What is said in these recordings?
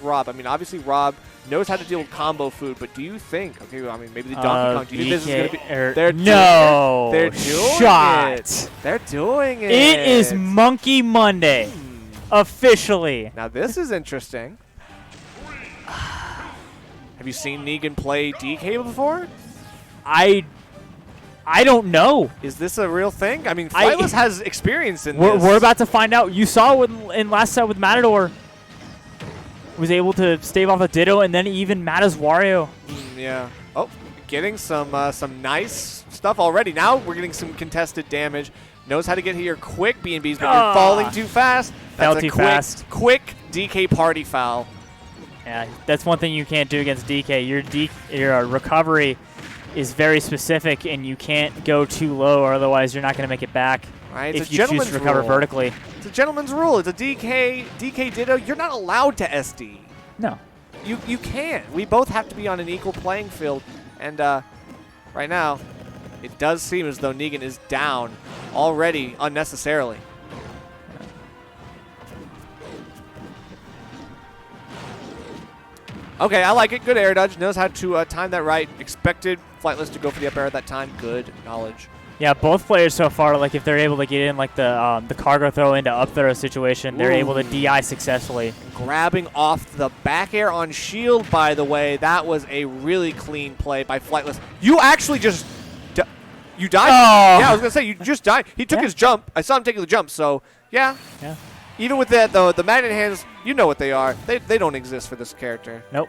Rob? I mean, obviously Rob knows how to deal with combo food, but do you think? Okay, I mean, maybe the Donkey Kong. Do you think this is going to be? They're doing it. They're doing it. It is Monkey Monday, officially. Now this is interesting. Have you seen Negan play DK before? I don't know. Is this a real thing? I mean, Flightless has experience in this. We're about to find out. You saw in last set with Matador. Was able to stave off a Ditto and then even Mata's Wario. Yeah. Oh, getting some nice stuff already. Now we're getting some contested damage. Knows how to get here quick, B&Bs, but you're falling too fast. Fell too fast. Quick DK party foul. Yeah, that's one thing you can't do against DK. Your recovery is very specific, and you can't go too low, or otherwise you're not going to make it back. Right, if you choose to recover vertically. It's a gentleman's rule. It's a DK Ditto. You're not allowed to SD. No. You can't. We both have to be on an equal playing field. And right now, it does seem as though Negan is down already unnecessarily. Okay, I like it. Good air dodge. Knows how to time that right. Expected Flightless to go for the up air at that time. Good knowledge. Yeah, both players so far, like if they're able to get in like the cargo throw into up throw situation, they're able to DI successfully. Grabbing off the back air on shield, by the way. That was a really clean play by Flightless. You actually just... You died? Oh. Yeah, I was going to say, you just died. He took his jump. I saw him taking the jump, so yeah. Even with that, though, the magnet hands, you know what they are. They don't exist for this character. Nope.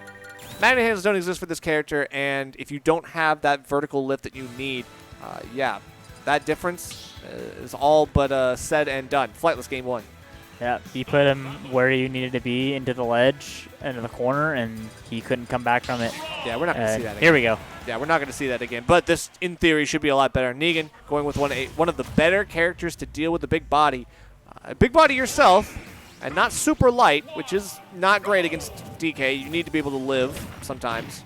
Magnet hands don't exist for this character, and if you don't have that vertical lift that you need, yeah, that difference is all but said and done. Flightless game 1. Yeah, you put him where you needed to be, into the ledge, into the corner, and he couldn't come back from it. Yeah, we're not going to see that again. Here we go. Yeah, we're not going to see that again. But this, in theory, should be a lot better. Negan going with one of the better characters to deal with the big body. Big body yourself, and not super light, which is not great against DK. You need to be able to live sometimes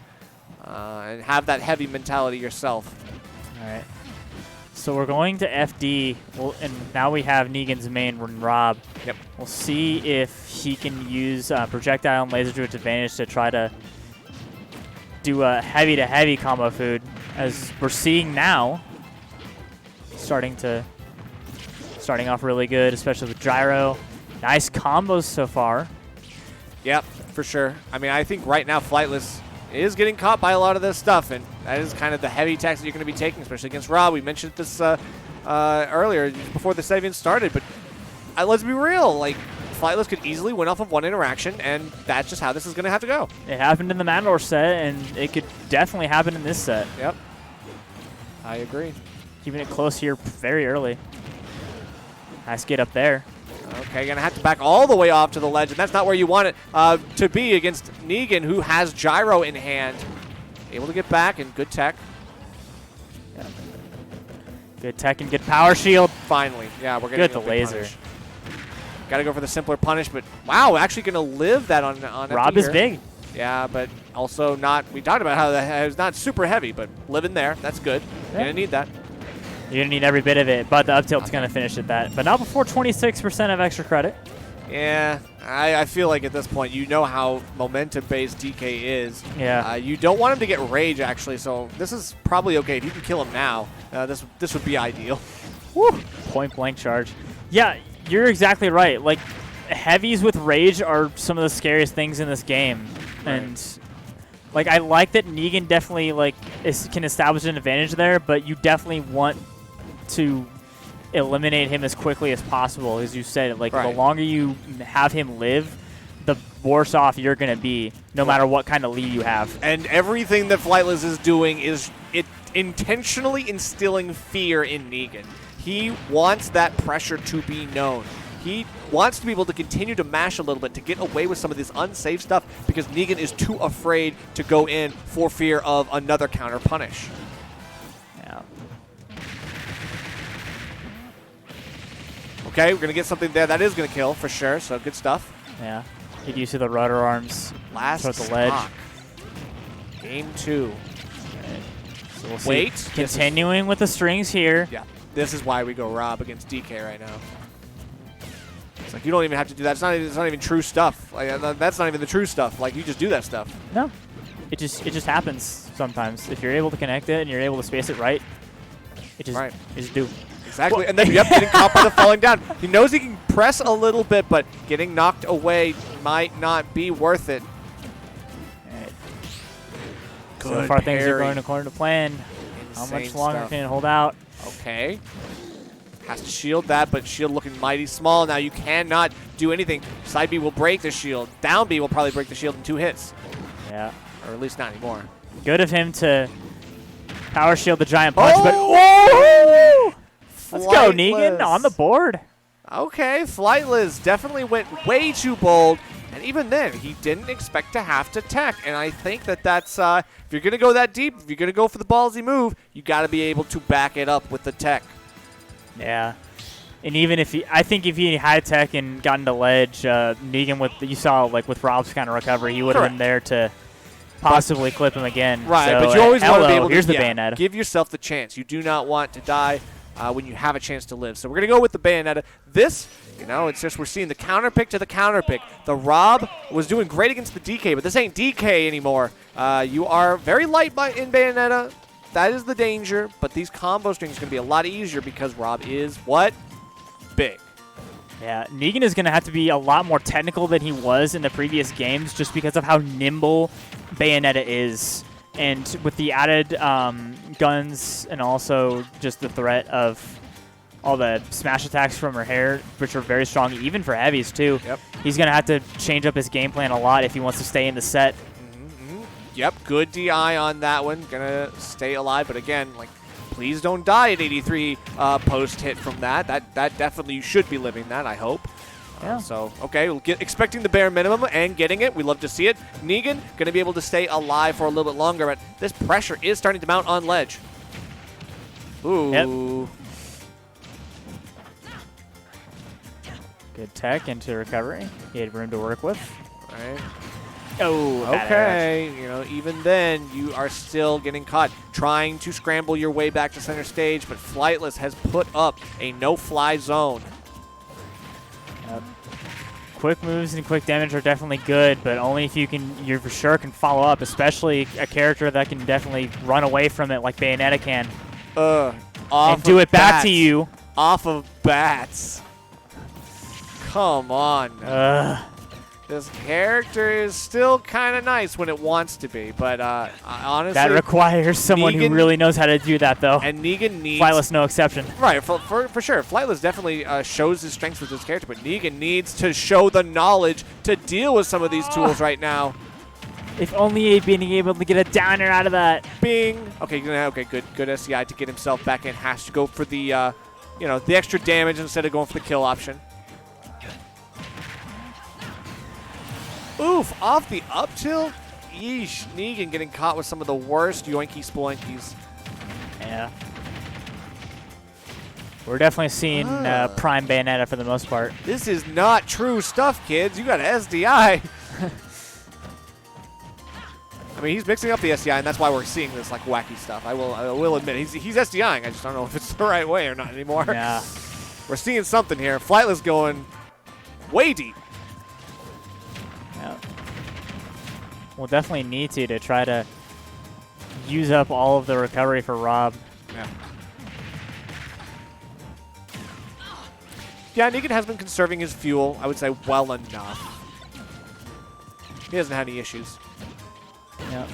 and have that heavy mentality yourself. All right. So we're going to FD, and now we have Negan's main Rob. Yep. We'll see if he can use projectile and laser to its advantage to try to do a heavy-to-heavy combo food, as we're seeing now. Starting off really good, especially with gyro. Nice combos so far. Yep, for sure. I mean, I think right now Flightless is getting caught by a lot of this stuff, and that is kind of the heavy attacks that you're going to be taking, especially against Rob. We mentioned this earlier, before the even started, but let's be real. Like, Flightless could easily win off of one interaction, and that's just how this is going to have to go. It happened in the Matador set, and it could definitely happen in this set. Yep. I agree. Keeping it close here very early. Nice get up there. Okay, going to have to back all the way off to the ledge, and that's not where you want it to be against Negan, who has gyro in hand. Able to get back, and good tech. Yeah. Good tech and good power shield. Finally. Yeah, we're getting good the laser. Got to go for the simpler punish, but wow, actually going to live that on Rob is big. Yeah, but also not, we talked about how it's not super heavy, but living there, that's good. Yeah. Going to need that. You're going to need every bit of it, but the up tilt's going to finish at that. But not before 26% of extra credit. Yeah, I feel like at this point, you know how momentum-based DK is. Yeah. You don't want him to get rage, actually, so this is probably okay. If you can kill him now, this would be ideal. Woo! Point blank charge. Yeah, you're exactly right. Like, heavies with rage are some of the scariest things in this game. Right. And like, I like that Negan definitely can establish an advantage there, but you definitely want to eliminate him as quickly as possible, as you said. Like, the longer you have him live, the worse off you're going to be, no matter what kind of lead you have. And everything that Flightless is doing is intentionally instilling fear in Negan. He wants that pressure to be known. He wants to be able to continue to mash a little bit to get away with some of this unsafe stuff because Negan is too afraid to go in for fear of another counter punish. Yeah. Okay, we're going to get something there. That is going to kill for sure, so good stuff. Yeah. Get used to the rudder arms. Last towards the ledge. Game 2. Right. So we'll Wait. See. Continuing with the strings here. Yeah. This is why we go Rob against DK right now. It's like you don't even have to do that. It's not even true stuff. Like that's not even the true stuff. Like you just do that stuff. No, it just happens sometimes. If you're able to connect it and you're able to space it right, it just you just do. Exactly, and then getting caught by the falling down. He knows he can press a little bit, but getting knocked away might not be worth it. Right. Good So far, things are parry. going according to plan. How Insane much longer stuff. can it hold out? Okay. Has to shield that, but shield looking mighty small. Now you cannot do anything. Side B will break the shield. Down B will probably break the shield in 2 hits. Yeah. Or at least not anymore. Good of him to power shield the giant punch, but Oh! let's go, Negan, Flightless. on the board. Okay, Flightless definitely went way too bold. And even then, he didn't expect to have to tech. And I think that's, if you're going to go that deep, if you're going to go for the ballsy move, you got to be able to back it up with the tech. Yeah. And even if I think if he had tech and gotten to ledge, Negan you saw like with Rob's kind of recovery, he would have been there to possibly clip him again. Right, so, but you always want to be able to here's the Bayonetta. give yourself the chance. You do not want to die when you have a chance to live. So we're going to go with the Bayonetta. This, it's just we're seeing the counter pick to the counter pick. The Rob was doing great against the DK, but this ain't DK anymore. You are very light in Bayonetta. That is the danger, but these combo strings are going to be a lot easier because Rob is what? Big. Yeah, Negan is going to have to be a lot more technical than he was in the previous games just because of how nimble Bayonetta is. And with the added guns and also just the threat of all the smash attacks from her hair, which are very strong, even for heavies too. Yep. He's going to have to change up his game plan a lot if he wants to stay in the set. Yep, good DI on that one. Gonna stay alive, but again, please don't die at 83 post hit from that. That definitely you should be living that, I hope. Yeah. So, okay, expecting the bare minimum and getting it. We love to see it. Negan gonna be able to stay alive for a little bit longer, but this pressure is starting to mount on ledge. Ooh. Yep. Good tech into recovery. He had room to work with. All right. Oh, okay. Even then, you are still getting caught trying to scramble your way back to center stage, but Flightless has put up a no-fly zone. Yep. Quick moves and quick damage are definitely good, but only if you for sure can follow up, especially a character that can definitely run away from it like Bayonetta can. And do it back to you. Off of bats. Come on. This character is still kind of nice when it wants to be, but honestly... That requires someone who really knows how to do that, though. And Negan needs... Flightless, no exception. Right, for sure. Flightless definitely shows his strengths with his character, but Negan needs to show the knowledge to deal with some of these tools right now. If only he'd been able to get a downer out of that. Bing! Okay, good SCI to get himself back in. Has to go for the, the extra damage instead of going for the kill option. Oof, off the up tilt? Yeesh, Negan getting caught with some of the worst yoinky sploinkies. Yeah. We're definitely seeing prime Bayonetta for the most part. This is not true stuff, kids. You got an SDI. I mean, he's mixing up the SDI, and that's why we're seeing this wacky stuff. I will admit, he's SDIing. I just don't know if it's the right way or not anymore. Yeah. We're seeing something here. Flightless going way deep. Yeah. We'll definitely need to try to use up all of the recovery for Rob. Yeah. Yeah, Negan has been conserving his fuel, I would say, well enough. He hasn't had any issues. Yep.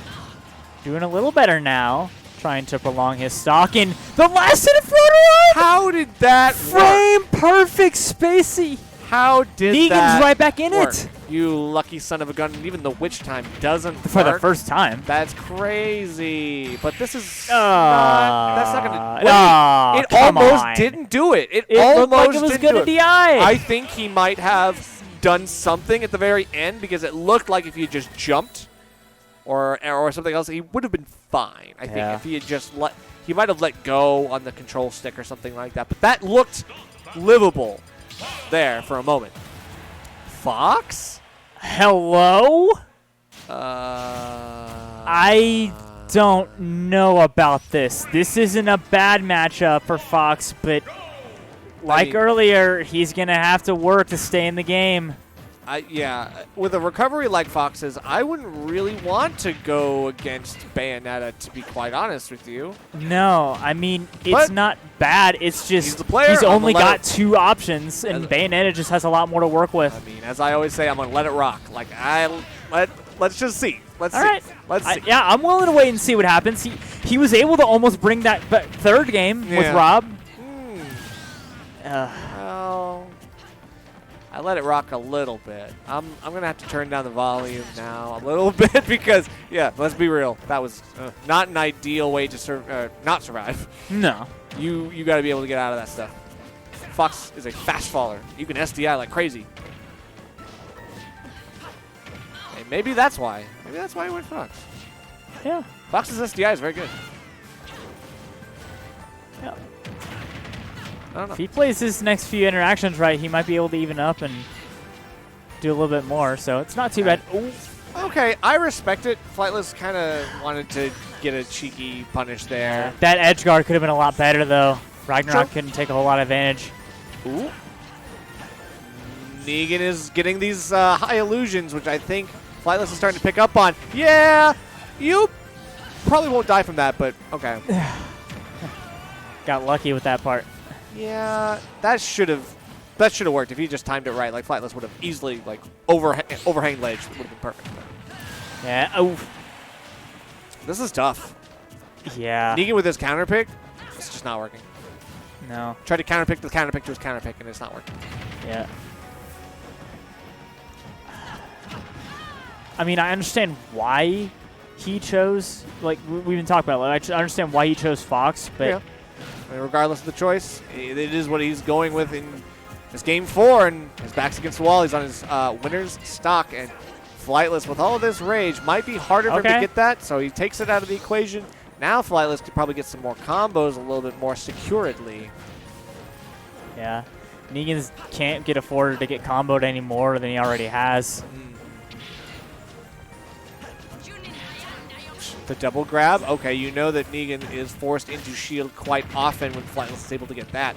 Doing a little better now. Trying to prolong his stock in the last hit of floater on! How did that Frame work? perfect Spacey! How did Negan's that right back in work? it! You lucky son of a gun. And even the witch time doesn't For work. the first time. That's crazy. But this is that's not going to... It almost didn't do it. It almost looked like it was didn't going do to it. DI. I think he might have done something at the very end because it looked like if he had just jumped or something else, he would have been fine. I think if he had just he might have let go on the control stick or something like that. But that looked livable there for a moment. Fox? Hello? I don't know about this. This isn't a bad matchup for Fox, but like earlier, he's going to have to work to stay in the game. Yeah, with a recovery like Fox's, I wouldn't really want to go against Bayonetta, to be quite honest with you. No, I mean, it's not bad. It's just he's the player. He's only got 2 options, and Bayonetta just has a lot more to work with. I mean, as I always say, I'm going to let it rock. Like, let's just see. Let's see. Right. Let's see. Yeah, I'm willing to wait and see what happens. He was able to almost bring that third game with Rob. Well, I let it rock a little bit. I'm going to have to turn down the volume now a little bit because, yeah, let's be real. That was not an ideal way to not survive. No. You got to be able to get out of that stuff. Fox is a fast faller. You can SDI like crazy. And maybe that's why. Maybe that's why he went Fox. Yeah. Fox's SDI is very good. Yeah. I don't know. If he plays his next few interactions right, he might be able to even up and do a little bit more. So it's not too bad. Ooh. Okay, I respect it. Flightless kind of wanted to get a cheeky punish there. That edge guard could have been a lot better, though. Ragnarok couldn't take a whole lot of advantage. Ooh. Negan is getting these high illusions, which I think Flightless is starting to pick up on. Yeah, you probably won't die from that, but okay. Got lucky with that part. Yeah, that should have worked if he just timed it right. Like Flightless would have easily like overhang ledge would have been perfect. Yeah. Oh. This is tough. Yeah. Negan with his counter pick, it's just not working. No. Tried to counter pick the counter pick to his counter pick, and it's not working. Yeah. I mean, I understand why he chose. Like we've been talking about. Like, I understand why he chose Fox, but. Yeah. I mean, regardless of the choice, it is what he's going with in this game 4, and his back's against the wall. He's on his winner's stock, and Flightless, with all of this rage, might be harder for him to get that, so he takes it out of the equation. Now Flightless could probably get some more combos a little bit more securedly. Yeah. Negan can't get afforded to get comboed any more than he already has. The double grab. Okay, you know that Negan is forced into shield quite often when Flightless is able to get that.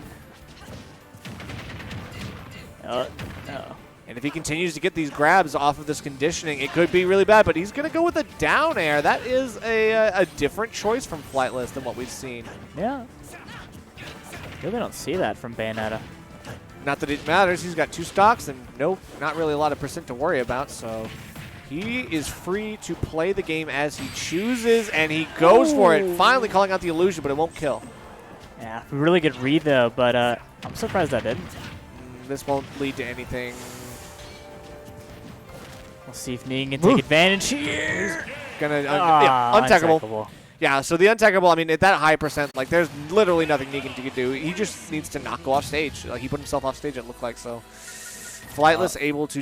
And if he continues to get these grabs off of this conditioning, it could be really bad, but he's going to go with a down air. That is a different choice from Flightless than what we've seen. Yeah. Really don't see that from Bayonetta. Not that it matters. He's got 2 stocks and not really a lot of percent to worry about, so he is free to play the game as he chooses, and he goes for it, finally calling out the illusion, but it won't kill. Yeah, really good read, though, but I'm surprised that didn't. This won't lead to anything. We'll see if Negan can take advantage here. Gonna untackable. Yeah, so the untackable, I mean, at that high percent, like, there's literally nothing Negan can do. He just needs to not go off stage. Like, he put himself off stage, it looked like, so. Flightless able to